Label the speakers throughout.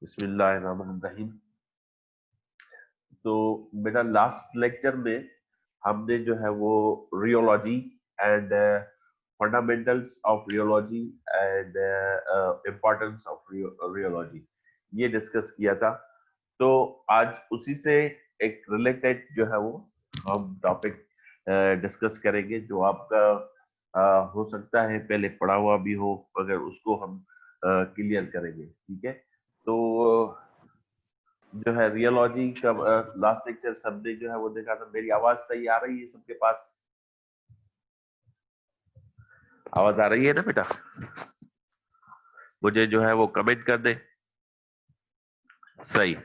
Speaker 1: बिस्मिल्लाहिर्रहमानिर्रहीम। तो मेरा लास्ट लेक्चर में हमने जो है वो rheology and fundamentals of rheology and importance of rheology ये डिस्कस किया था। तो आज उसी से एक रिलेटेड जो है वो हम टॉपिक डिस्कस करेंगे, जो आपका हो सकता है पहले पढ़ा हुआ भी हो, मगर उसको हम क्लियर करेंगे। ठीक है। तो जो है रियोलॉजी का लास्ट लेक्चर सबने जो है वो देखा था। मेरी आवाज सही आ रही है सबके पास? आवाज आ रही है ना बेटा? मुझे जो है वो कमेंट कर दे। सही।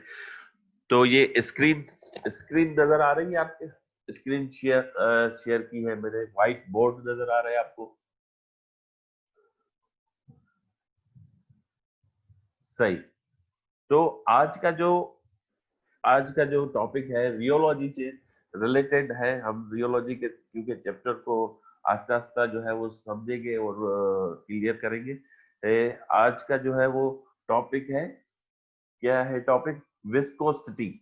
Speaker 1: तो ये स्क्रीन स्क्रीन नजर आ रही है आपके? स्क्रीन शेयर की है मैंने। व्हाइट बोर्ड नजर आ रहा है आपको? सही। तो आज का जो टॉपिक है रियोलॉजी से रिलेटेड है। हम रियोलॉजी के क्योंकि चैप्टर को आस्ते आस्ते जो है वो समझेंगे और क्लियर करेंगे। आज का जो है वो टॉपिक है, क्या है टॉपिक? विस्कोसिटी।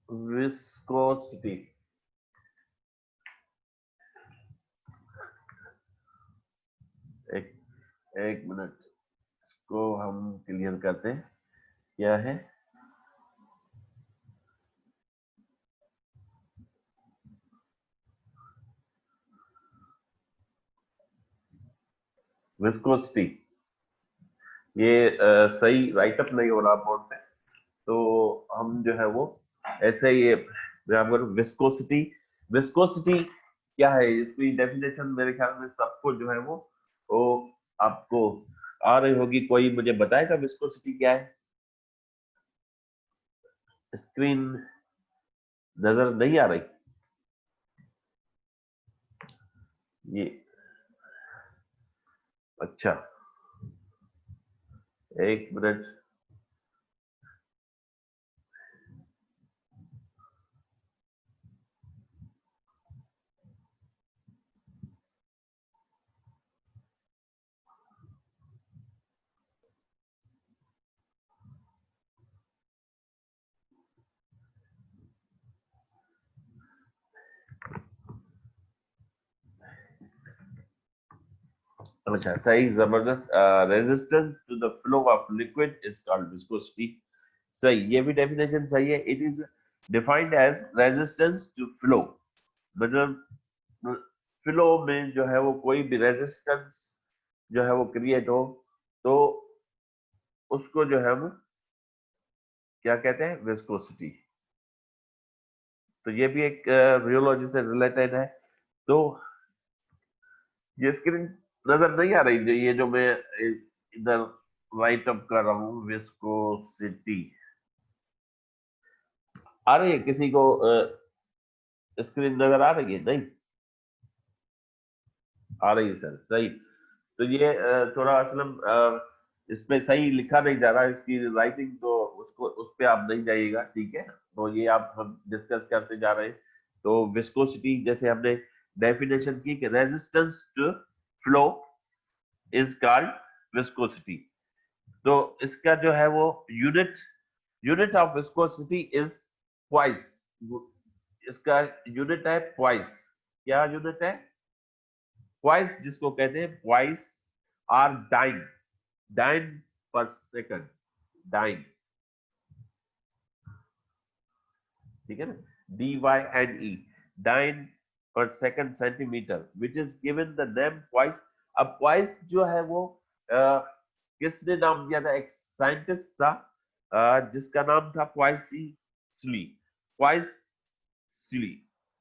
Speaker 1: विस्कोसिटी। एक एक मिनट, इसको हम क्लियर करते हैं क्या है। विस्कोसिटी, ये सही राइटअप नहीं हो रहा बोर्ड पे, तो हम जो है वो ऐसे ही बराबर विस्कोसिटी। विस्कोसिटी क्या है, इसकी डेफिनेशन मेरे ख्याल में सबको जो है वो आपको आ रही होगी। कोई मुझे बताएगा विस्कोसिटी क्या है? स्क्रीन नजर नहीं आ रही ये? अच्छा, एक मिनट। अच्छा, सही, जबरदस्त। Resistance to the flow of liquid is called viscosity. सही, ये भी डेफिनेशन सही है। It is defined as resistance to flow. मतलब फ्लो में जो है वो कोई भी रेजिस्टेंस जो है वो क्रिएट हो, तो उसको जो है वो क्या कहते हैं? विस्कोसिटी। तो ये भी एक रियोलॉजी से रिलेटेड है। तो ये स्क्रीन नजर नहीं आ रही, ये जो मैं इधर राइट अप कर रहा हूँ, विस्कोसिटी आ रही है किसी को? स्क्रीन नजर आ रही है? नहीं आ रही है सर, सही। तो ये थोड़ा असलम इसमें सही लिखा नहीं जा रहा है इसकी राइटिंग, तो उसको उस पे आप नहीं जाइएगा। ठीक है। तो ये आप हम डिस्कस करते जा रहे हैं। तो विस्कोसिटी जैसे हमने डेफिनेशन की कि resistance to flow is called viscosity. तो इसका जो है वो unit unit of viscosity is poise. इसका यूनिट है ट्वाइस। क्या यूनिट है? ट्वाइस, जिसको कहते हैं poise or dyne. Dyne per second. Dyne, ठीक है ना? DYNE, dyne per second centimetre, which is given the name poise. अब ट्वाइस जो है वो किसने नाम दिया था? एक साइंटिस्ट था जिसका नाम था क्वाइसी स्ली। क्वाइस स्ली,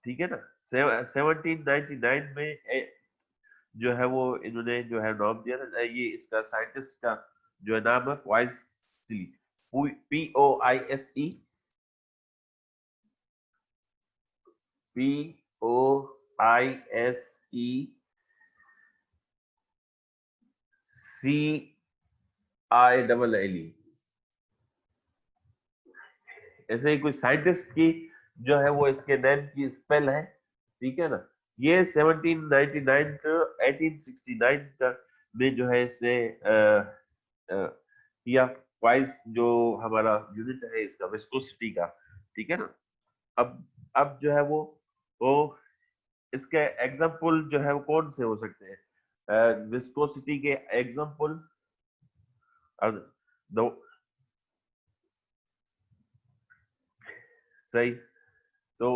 Speaker 1: ठीक है ना? 1799 में जो है वो इन्होंने जो है नाम दिया था। ये इसका साइंटिस्ट का जो है नाम है क्वाइस स्ली। POISE, POISECILLE। ऐसे ही कुछ साइंटिस्ट की जो है वो इसके नेम की स्पेल है। ठीक है ना? ये 1799 का 1869 का में जो है इसने किया, वाइस जो हमारा यूनिट है इसका विस्कोसिटी का, ठीक है ना। अब जो है वो इसके एग्जाम्पल जो है वो कौन से हो सकते हैं विस्कोसिटी के एग्जाम्पल? दो सही। तो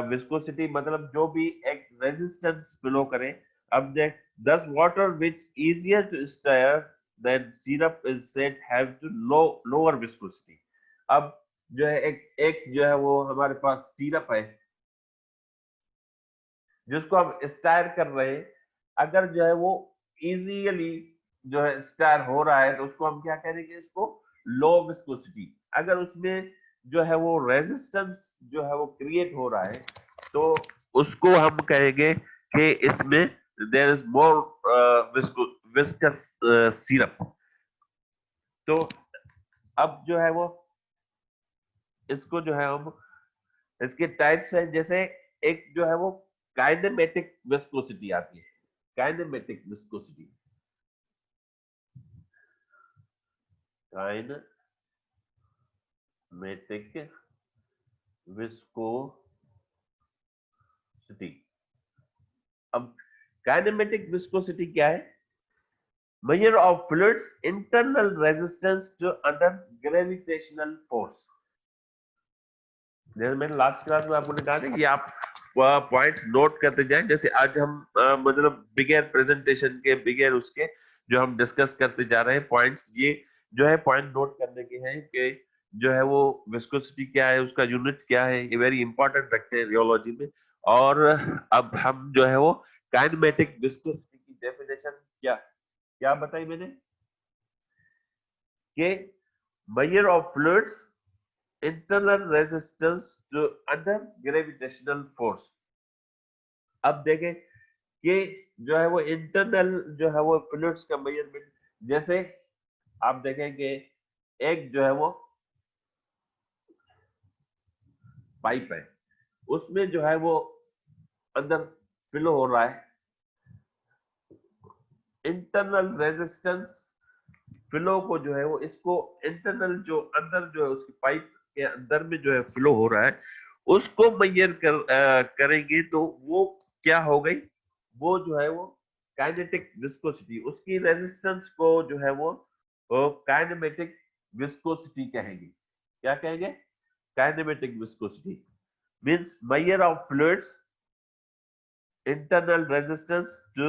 Speaker 1: विस्कोसिटी मतलब जो भी एक रेजिस्टेंस फ्लो करे। अब देख, thus water which easier to stir than syrup is said have to lower viscosity. अब जो है एक एक जो है वो हमारे पास सिरप है जिसको हम स्टायर कर रहे हैं, अगर जो है वो इजीली जो है स्टायर हो रहा है तो उसको हम क्या करेंगे, इसको लो विस्कोसिटी। अगर उसमें जो है वो रेजिस्टेंस जो है वो क्रिएट हो रहा है तो उसको हम कहेंगे कि इसमें there is more viscous syrup. तो अब जो है वो इसको जो है हम इसके टाइप्स है, जैसे एक जो है वो काइनेमेटिक विस्कोसिटी आती है। Kinematic viscosity, kinematic viscosity. अब काइनेमेटिक विस्कोसिटी क्या है? Measure of fluid's internal resistance to under gravitational force. जैसे मैंने लास्ट क्लास में आपको कहा था कि आप पॉइंट्स नोट करते जाएं। जैसे आज हम मतलब बिगेर प्रेजेंटेशन के बिगेर उसके जो हम डिस्कस करते जा रहे हैं पॉइंट्स, ये जो है पॉइंट नोट करने के हैं कि जो है वो विस्कोसिटी क्या है, उसका यूनिट क्या है, ये वेरी इंपॉर्टेंट रखते हैं रियोलॉजी में। और अब हम जो है वो काइनेमेटिक विस्कोसिटी की डेफिनेशन क्या क्या बताई मैंने कि measure of fluid's internal resistance to under gravitational force. अब देखें कि जो है वो इंटरनल जो है वो फ्लूइड्स का मेजरमेंट, जैसे आप देखें कि एक जो है वो पाइप है, उसमें जो है वो अंदर फ्लो हो रहा है, इंटरनल रेजिस्टेंस फ्लो को जो है वो इसको इंटरनल जो अंदर जो है उसकी पाइप के अंदर में जो है फ्लो हो रहा है उसको मेजर करेंगे तो वो क्या हो गई, वो जो है वो काइनेटिक विस्कोसिटी, उसकी रेजिस्टेंस को जो है वो काइनेमेटिक विस्कोसिटी कहेंगे। क्या कहेंगे? Kinematic viscosity means measure of fluid's internal resistance to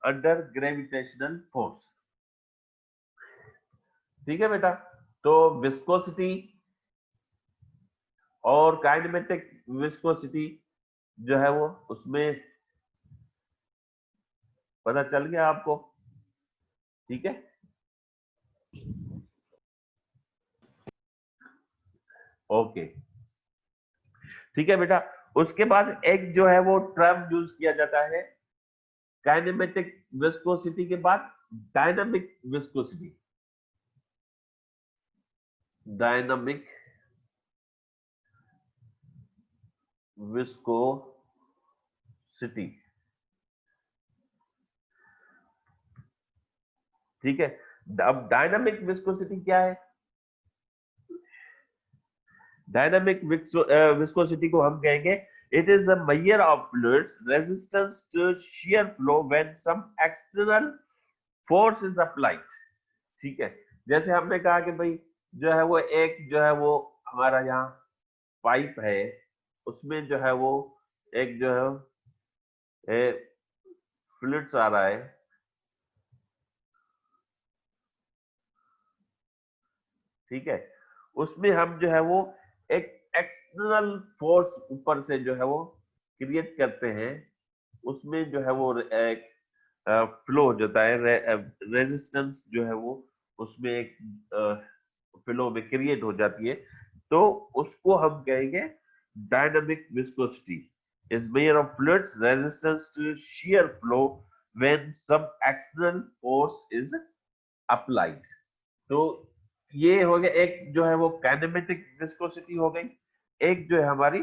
Speaker 1: under gravitational force. ठीक है बेटा। तो विस्कोसिटी और काइनेमेटिक विस्कोसिटी जो है वो उसमें पता चल गया आपको, ठीक है। ओके, ठीक है बेटा। उसके बाद एक जो है वो टर्म यूज किया जाता है काइनेमेटिक विस्कोसिटी के बाद, डायनामिक विस्कोसिटी। डायनामिक विस्कोसिटी, ठीक है। अब डायनामिक विस्कोसिटी क्या है? डायनामिक विस्कोसिटी को हम कहेंगे it is a measure of fluid's resistance to shear flow when some external force is applied. ठीक है। जैसे हमने कहा कि भाई जो है वो एक जो है वो हमारा यहाँ पाइप है, उसमें जो है वो एक जो है फ्लूइड्स आ रहा है, ठीक है। उसमें हम जो है वो एक एक्सटर्नल फोर्स ऊपर से जो है वो क्रिएट करते हैं, उसमें जो है वो एक फ्लो हो जाता है, रेजिस्टेंस जो है वो उसमें एक फ्लो में क्रिएट हो जाती है, तो उसको हम कहेंगे dynamic viscosity is measure of fluid's resistance to shear flow when some external force is applied. तो ये हो गया एक जो है वो काइनेमेटिक विस्कोसिटी हो गई, एक जो है हमारी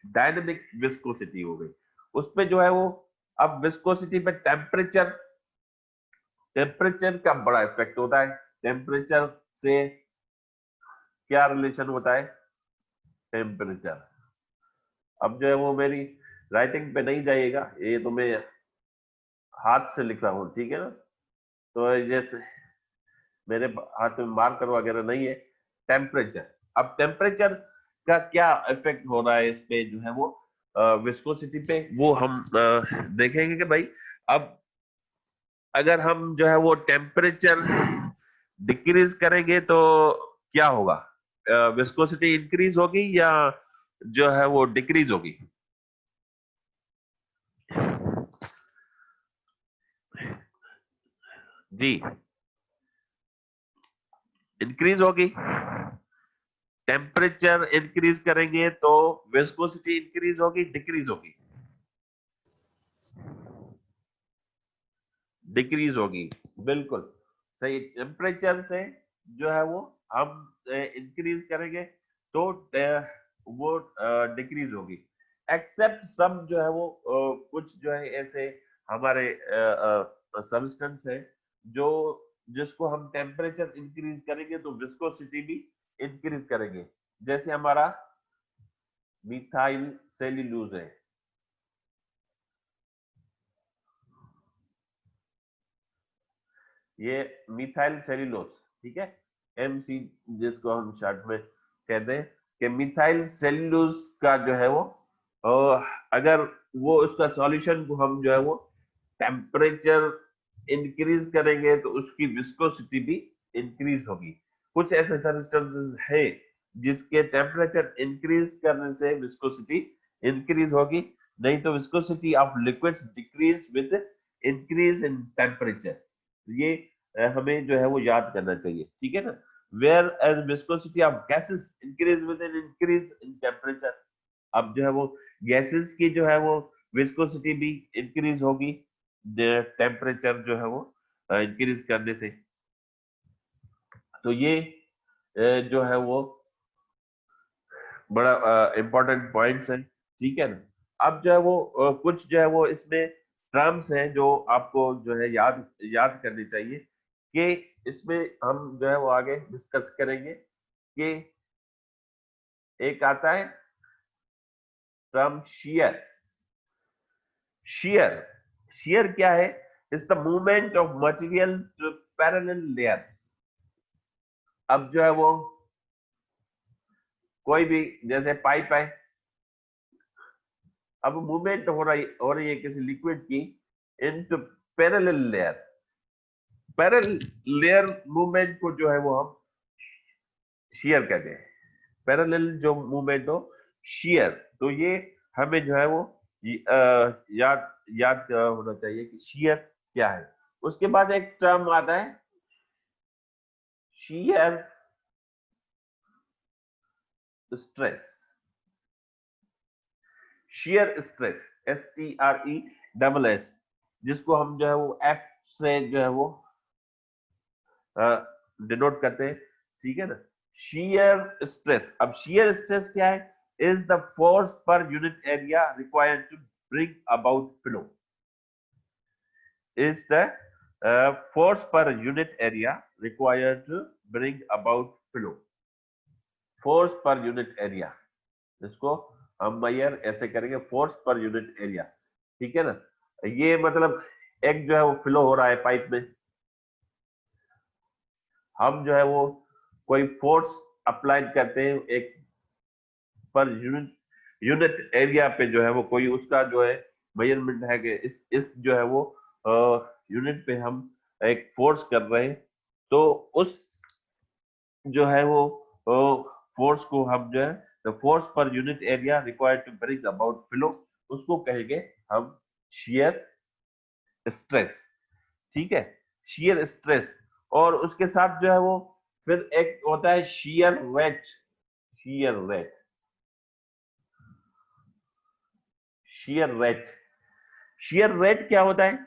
Speaker 1: डायनामिक विस्कोसिटी हो गई। उस पे जो है वो, अब विस्कोसिटी पे टेम्परेचर का बड़ा इफेक्ट होता है। टेम्परेचर से क्या रिलेशन होता है? टेम्परेचर। अब जो है वो मेरी राइटिंग पे नहीं जाइएगा, ये तो मैं हाथ से लिख रहा हूँ, ठीक है ना। तो जैसे मेरे हाथ में मार्कर वगैरह नहीं है। टेम्परेचर, अब टेम्परेचर का क्या इफेक्ट हो रहा है इस पे जो है वो विस्कोसिटी पे, वो हम देखेंगे कि भाई अब अगर हम जो है वो टेम्परेचर डिक्रीज करेंगे तो क्या होगा? विस्कोसिटी इंक्रीज होगी या जो है वो डिक्रीज होगी? जी, इंक्रीज होगी। टेम्परेचर इंक्रीज करेंगे तो विस्कोसिटी इंक्रीज होगी, डिक्रीज होगी? डिक्रीज होगी, बिल्कुल सही। टेम्परेचर से जो है वो हम इंक्रीज करेंगे तो वो डिक्रीज होगी। एक्सेप्ट सब जो है वो कुछ जो है ऐसे हमारे सब्सटेंस है जो जिसको हम टेम्परेचर इंक्रीज करेंगे तो विस्कोसिटी भी इंक्रीज करेंगे। जैसे हमारा मिथाइल सेल्यूलोज है, ये मिथाइल सेल्यूलोज, ठीक है, एमसी जिसको हम शॉर्ट में कहते हैं, कि मिथाइल सेल्यूलोज का जो है वो अगर वो उसका सॉल्यूशन को हम जो है वो टेम्परेचर इंक्रीज करेंगे तो उसकी विस्कोसिटी भी इंक्रीज होगी। कुछ ऐसे सब्सटेंसेस है जिसके टेम्परेचर इंक्रीज करने से विस्कोसिटी इंक्रीज होगी, नहीं तो viscosity of liquids decrease with increase in temperature. ये हमें जो है वो याद करना चाहिए, ठीक है ना। Whereas viscosity of gases increase with an increase in temperature. अब जो है वो गैसेस की जो है वो विस्कोसिटी भी इंक्रीज होगी टेम्परेचर जो है वो इंक्रीज करने से। तो ये जो है वो बड़ा इंपॉर्टेंट पॉइंट्स है, ठीक है ना। अब जो है वो कुछ जो है वो इसमें टर्म्स हैं जो आपको जो है याद याद करनी चाहिए, कि इसमें हम जो है वो आगे डिस्कस करेंगे कि एक आता है टर्म शियर। शियर, शियर क्या है? Is the movement of material to parallel layer. अब जो है वो कोई भी जैसे पाइप है, अब मूवमेंट हो रही है किसी लिक्विड की into parallel layer. Parallel layer movement को जो है वो हम शियर कहते हैं। पैरेलल जो मूवमेंट हो, शियर। तो ये हमें जो है वो याद याद होना चाहिए कि शियर क्या है। उसके बाद एक टर्म आता है shear stress. Shear stress, STRESS, जिसको हम जो है वो एफ से जो है वो डिनोट करते हैं, ठीक है ना। शियर स्ट्रेस, अब शियर स्ट्रेस क्या है? Is the force per unit area required to bring about flow. is the force per unit area required to bring about flow। Force per unit area, इसको हम मैयर ऐसे करेंगे, फोर्स पर यूनिट एरिया, ठीक है ना। ये मतलब एक जो है वो फ्लो हो रहा है पाइप में, हम जो है वो कोई फोर्स अप्लाई करते हैं एक पर यूनिट यूनिट एरिया पे, जो है वो कोई उसका जो है मेजरमेंट है कि इस जो है वो यूनिट पे हम एक फोर्स कर रहे हैं, तो उस जो है वो फोर्स को हम जो है the force per unit area required to bring about flow, उसको कहेंगे हम शियर स्ट्रेस, ठीक है, शियर स्ट्रेस। और उसके साथ जो है वो फिर एक होता है shear rate. Shear rate, shear rate, shear rate क्या होता है?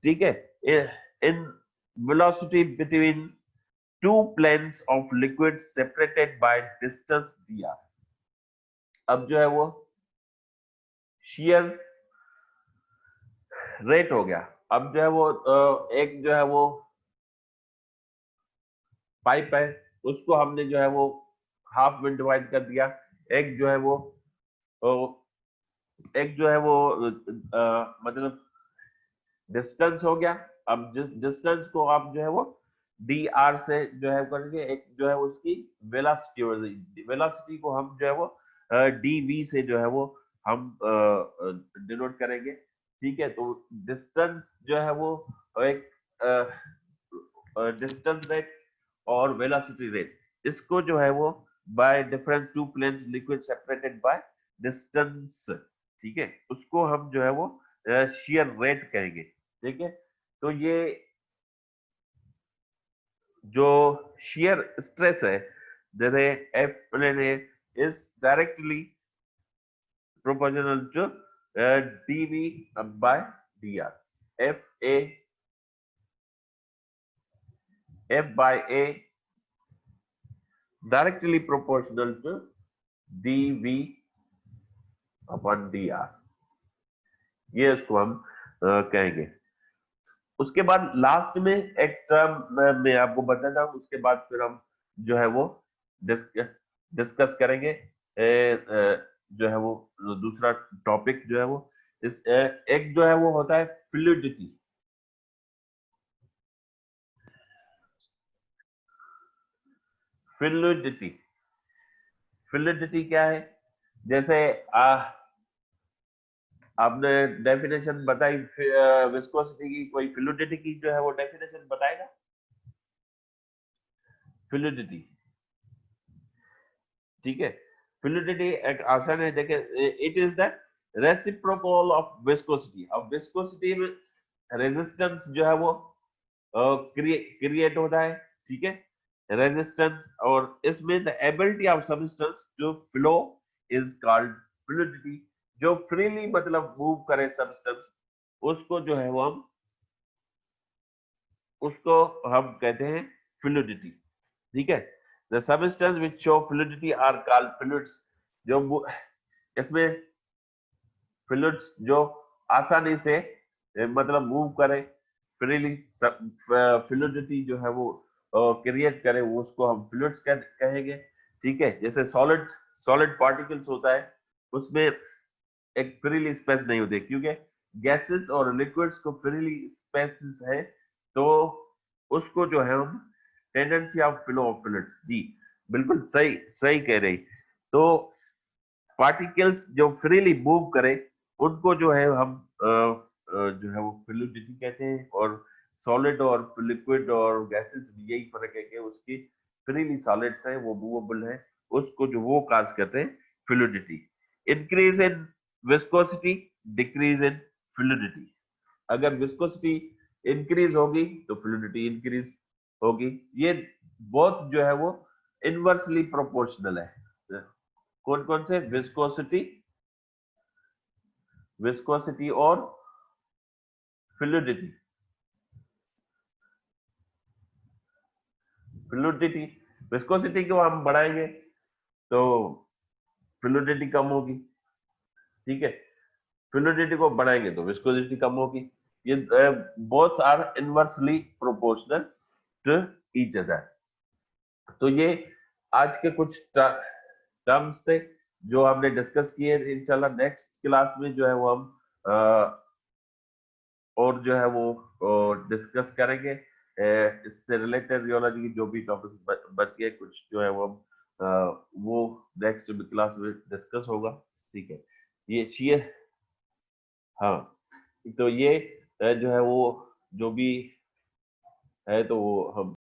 Speaker 1: ठीक है, in velocity between two planes of liquid separated by distance dr। अब जो है वो शियर रेट हो गया। अब जो है वो एक जो है वो पाइप है, उसको हमने जो है वो हाफ में डिवाइड कर दिया। एक जो है वो एक जो है वो मतलब डिस्टेंस हो गया। अब जिस डिस्टेंस को आप जो है वो डी आर से जो है करेंगे, एक जो है उसकी वेलोसिटी हो जाएगी। वेलोसिटी को हम जो है वो डी वी से जो है वो हम डिनोट करेंगे। ठीक है, तो डिस्टेंस जो है वो एक डिस्टेंस रेट और वेलोसिटी रेट, इसको जो है वो by difference two planes liquid separated by distance, ठीक है, उसको हम जो है वो शेयर रेट कहेंगे। ठीक है, तो ये जो shear stress है, जैसे F प्लेन है, is directly proportional to dV by dr. F A F by A directly proportional to dV upon dr. ये इसको हम कहेंगे। उसके बाद लास्ट में एक टर्म मैं आपको बताता हूँ, उसके बाद फिर हम जो है वो डिस्कस करेंगे जो है वो दूसरा टॉपिक जो है वो इस एक जो है वो होता है फ्लूइडिटी। फ्लूइडिटी फ्लूइडिटी क्या है? जैसे आपने डेफिनेशन बताई विस्कोसिटी की, कोई फ्लूइडिटी की जो है वो डेफिनेशन बताएगा? फ्लूइडिटी, ठीक है, फ्लूइडिटी एक आसान है। देखिए, it is the reciprocal of viscosity. अब विस्कोसिटी में रेजिस्टेंस जो है वो क्रिएट होता है, ठीक है, रेजिस्टेंस, और इसमें the ability of substance to flow is called fluidity. जो फ्रीली मतलब मूव करे सब्सटेंस, उसको जो है वो हम उसको हम कहते हैं फ्लूइडिटी। ठीक है, the substance which show fluidity are called fluids. जो इसमें फ्लूइड्स जो आसानी से मतलब मूव करे फ्रीली, फ्लूइडिटी जो है वो क्रिएट करे, वो उसको हम फ्लूइड्स कहेंगे। ठीक है, जैसे सॉलिड सॉलिड पार्टिकल्स होता है, उसमें एक फ्रीली स्पेस नहीं होती, क्योंकि गैसेस और लिक्विड्स को फ्रीली स्पेस है, तो उसको जो है हम tendency of flow of fluids. जी बिल्कुल सही सही कह रही। तो पार्टिकल्स जो फ्रीली मूव करें, उनको जो है हम जो है वो फ्लूइडिटी कहते हैं। और सॉलिड और लिक्विड और गैसेस में यही फर्क है कि उसकी फ्रीली सॉलिड्स है, वो मूवेबल है, उसको जो वो काज करते हैं fluidity. Increase in viscosity, decrease in fluidity. अगर विस्कोसिटी इंक्रीज होगी तो फ्लूइडिटी इंक्रीज होगी। ये बहुत जो है वो इनवर्सली प्रोपोर्शनल है। कौन कौन से? विस्कोसिटी, विस्कोसिटी और फ्लूइडिटी। फ्लूइडिटी, विस्कोसिटी को हम बढ़ाएंगे तो फ्लूइडिटी कम होगी, ठीक है, फ्लूइडिटी को बढ़ाएंगे तो विस्कोसिटी कम होगी। ये both are inversely proportional to each other. तो ये आज के कुछ टर्म्स थे जो हमने डिस्कस किए। इंशाल्लाह नेक्स्ट क्लास में जो है वो हम और जो है वो डिस्कस करेंगे इससे रिलेटेड रियोलॉजी की जो भी टॉपिक बच गए कुछ जो है वो हम वो नेक्स्ट क्लास में डिस्कस होगा। ठीक है, ये शेयर, हाँ, तो ये जो है वो जो भी है तो वो हम